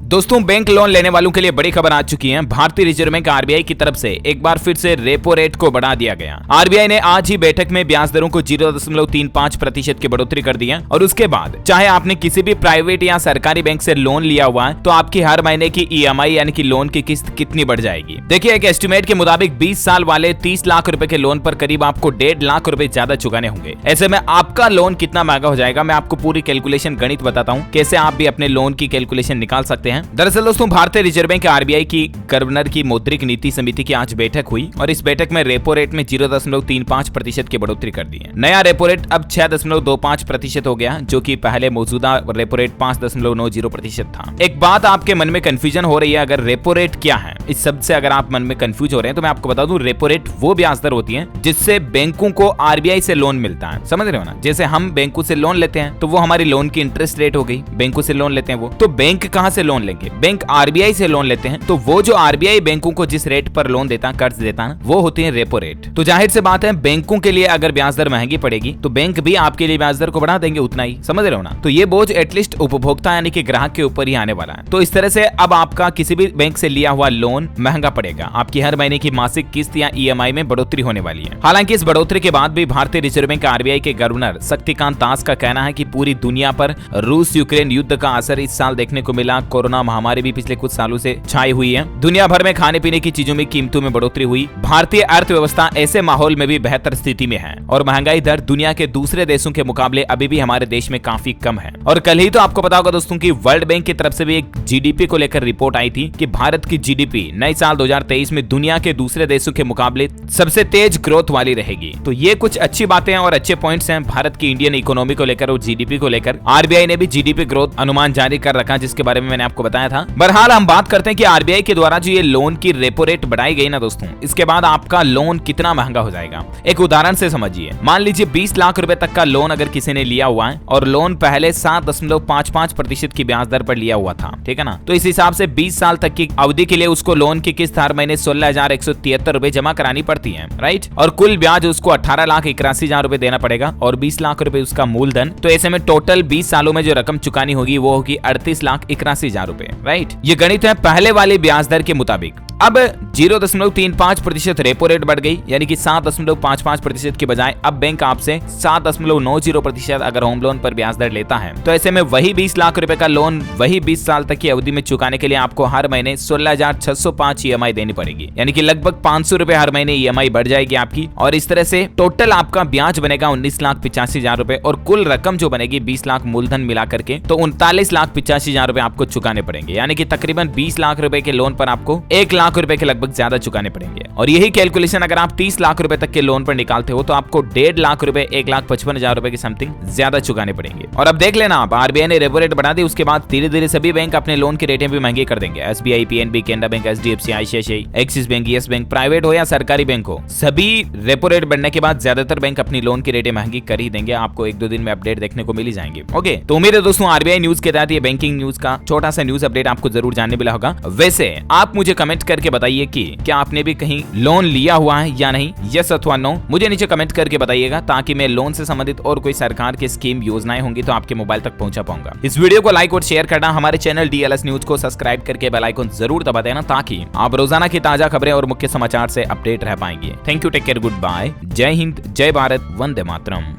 दोस्तों, bank loan लेने वालों के लिए बड़ी खबर आ चुकी है। भारतीय रिजर्व बैंक आरबीआई की तरफ से एक बार फिर से रेपो रेट को बढ़ा दिया गया। आरबीआई ने आज ही बैठक में ब्याज दरों को 0.35% की बढ़ोतरी कर दी है और उसके बाद चाहे आपने किसी भी प्राइवेट या सरकारी बैंक से लोन लिया हुआ है तो आपकी हर महीने की ईएमआई यानी कि लोन की किस्त कितनी बढ़ जाएगी। देखिए, एक एस्टिमेट के मुताबिक 20 साल वाले 30 लाख रुपए के लोन पर करीब आपको 1.5 लाख रुपए ज्यादा चुकाने होंगे। ऐसे में आपका लोन कितना महंगा हो जाएगा, मैं आपको पूरी कैलकुलेशन गणित बताता हूँ कैसे आप भी अपने लोन की कैलकुलेशन निकाल सकते हैं। दरअसल दोस्तों, भारतीय रिजर्व बैंक आरबीआई की गवर्नर की मौद्रिक नीति समिति की आज बैठक हुई और इस बैठक में रेपो रेट में 0.35% की बढ़ोतरी कर दी है। नया रेपो रेट अब 6.25% हो गया, जो कि पहले मौजूदा रेपो रेट 5.90% था। एक बात आपके मन में कंफ्यूजन हो रही है, अगर रेपो रेट क्या है, इस शब्द से अगर आप मन में कंफ्यूज हो रहे हैं तो मैं आपको बता दूं, रेपो रेट वो ब्याज दर होती है जिससे बैंकों को आरबीआई से लोन मिलता है। समझ रहे हो ना? जैसे हम बैंकों से लोन लेते हैं तो वो हमारी लोन की इंटरेस्ट रेट हो गई। बैंकों से लोन लेते हैं वो, तो बैंक कहां से लोन लेंगे? बैंक आरबीआई से लोन लेते हैं, तो वो जो आरबीआई बैंकों को जिस रेट पर लोन देता है, कर्ज देता है, वो होती है रेपो रेट। तो जाहिर सी बात है, बैंकों के लिए अगर ब्याज दर महंगी पड़ेगी तो बैंक भी आपके लिए ब्याज दर को बढ़ा देंगे उतना ही। समझ रहे हो ना? तो ये बोझ एटलीस्ट उपभोक्ता यानी कि ग्राहक के ऊपर ही आने वाला है। तो इस तरह से अब आपका किसी भी बैंक से लिया हुआ लोन महंगा पड़ेगा। आपकी हर महीने की मासिक किस्त या ईएमआई में बढ़ोतरी होने वाली है। हालांकि इस बढ़ोतरी के बाद भी भारतीय रिजर्व बैंक आरबीआई के गवर्नर शक्तिकांत दास का कहना है कि पूरी दुनिया पर रूस यूक्रेन युद्ध का असर इस साल देखने को मिला। कोरोना महामारी भी पिछले कुछ सालों से छाई हुई है। दुनिया भर में खाने पीने की चीजों में कीमतों में बढ़ोतरी हुई। भारतीय अर्थव्यवस्था ऐसे माहौल में भी बेहतर स्थिति में है और महंगाई दर दुनिया के दूसरे देशों के मुकाबले अभी भी हमारे देश में काफी कम है। और कल ही तो आपको पता होगा दोस्तों कि वर्ल्ड बैंक की तरफ से भी एक जीडीपी को लेकर रिपोर्ट आई थी कि भारत की जीडीपी नए साल 2023 में दुनिया के दूसरे देशों के मुकाबले सबसे तेज ग्रोथ वाली रहेगी। तो ये कुछ अच्छी बातें और अच्छे पॉइंट्स हैं भारत की इंडियन इकोनॉमी को लेकर और जीडीपी को लेकर। आरबीआई ने भी जीडीपी ग्रोथ अनुमान जारी कर रखा, जिसके बारे में मैंने आपको बताया था। बहरहाल हम बात करते हैं कि आरबीआई के द्वारा जो ये लोन की रेपो रेट बढ़ाई गई ना दोस्तों, इसके बाद आपका लोन कितना महंगा हो जाएगा। एक उदाहरण से समझिए। मान लीजिए 20 लाख रुपए तक का लोन अगर किसी ने लिया हुआ है और लोन पहले 7.55% की ब्याज दर पर लिया हुआ था, ठीक है ना? तो इस हिसाब से 20 साल तक की अवधि के लिए उसको लोन की किस्त हर महीने 16,173 रुपए जमा करानी पड़ती है, राइट? और कुल ब्याज उसको 18,81,000 रुपए देना पड़ेगा और 20 लाख रुपए उसका मूलधन। तो ऐसे में टोटल 20 सालों में जो रकम चुकानी होगी वो होगी 38,81,000 रुपए, राइट? ये गणित है पहले वाली ब्याज दर के मुताबिक। अब 0.35% रेपो रेट बढ़ गई, यानी कि 7.55% के बजाय अब बैंक आपसे 7.90% अगर होम लोन पर ब्याज दर लेता है। तो ऐसे में वही 20 लाख रुपए का लोन वही 20 साल तक की अवधि में चुकाने के लिए आपको हर महीने 16,605 ईएमआई देनी पड़ेगी, यानी कि लगभग 500 रुपए हर महीने ईएमआई बढ़ जाएगी आपकी। और इस तरह से टोटल आपका ब्याज बनेगा 19,85,000 रुपए और कुल रकम जो बनेगी 20 लाख मूलधन मिला करके तो 39,85,000 रुपए आपको चुकाने पड़ेंगे, यानी कि तकरीबन 20 लाख रुपए के लोन पर आपको 1 लाख रुपए के लगभग ज्यादा चुकाने पड़ेंगे। और यही कैलकुलेशन अगर आप 30 लाख रुपए तक के लोन पर निकालते हो तो आपको 1.5 लाख रुपए 1,55,000 रुपए की समथिंग ज्यादा चुकाने पड़ेंगे। और अब देख लेना आप, आरबीआई ने रेपो रेट बढ़ा दी, उसके बाद धीरे धीरे सभी बैंक अपने लोन की रेटें भी महंगी कर देंगे। SBI, PNB, Canara bank, HDFC, ICICI, axis bank, yes bank, private हो या सरकारी बैंक हो, सभी रेपो रेट बढ़ने के बाद ज्यादातर बैंक अपनी लोन की रेटें महंगी कर ही देंगे। आपको 1-2 दिन में अपडेट देखने को मिल ही जाएंगे। ओके, तो उम्मीद है दोस्तों आरबीआई न्यूज के तहत ये बैंकिंग न्यूज का छोटा सा न्यूज अपडेट आपको जरूर जानने मिला होगा। वैसे आप मुझे कमेंट करके बताइए कि क्या आपने भी कहीं लोन लिया हुआ है या नहीं, यस अथवा नो, मुझे नीचे कमेंट करके बताइएगा ताकि मैं लोन से संबंधित और कोई सरकार की स्कीम योजनाएं होंगी तो आपके मोबाइल तक पहुंचा पाऊंगा। इस वीडियो को लाइक और शेयर करना, हमारे चैनल डीएलएस न्यूज को सब्सक्राइब करके बेल आइकन जरूर दबा देना ताकि आप रोजाना की ताजा खबरें और मुख्य समाचार से अपडेट रह पाएंगे। Thank you, take care, good bye, जय हिंद, जय भारत, वंदे मातरम।